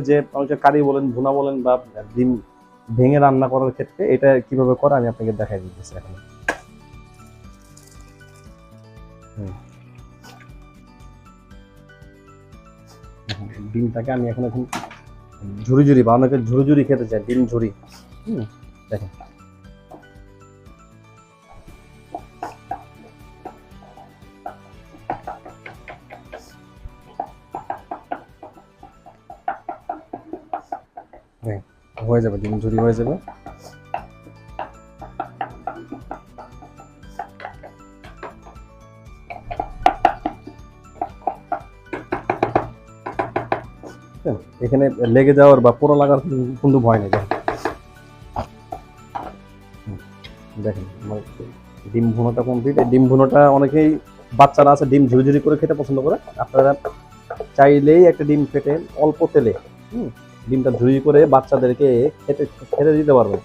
যে কারি বলেন, ভুনা বলেন বা ডিম ভেঙে রান্না করার ক্ষেত্রে এটা কিভাবে করে আমি আপনাকে দেখাই দিতেছি এখন। ডিমটাকে আমি এখন ঝুরি ঝুরি বা অনেকে ঝুরি ঝুরি খেতে চায়, ডিম ঝুরি। দেখেন হয়ে যাবে, ডিম ঝুরি হয়ে যাবে। এখানে লেগে যাওয়ার বা পোড়া লাগার কিন্তু ভয় নেই। দেখেন আমার ডিম ভুনাটা কমপ্লিট। এই ডিম ভুনাটা অনেকেই বাচ্চারা আছে ডিম ঝুরি ঝুরি করে খেতে পছন্দ করে। আপনারা চাইলেই একটা ডিম ফেটে অল্প তেলে ডিমটা ঝুরি করে বাচ্চাদেরকে খেতে দিতে পারবেন।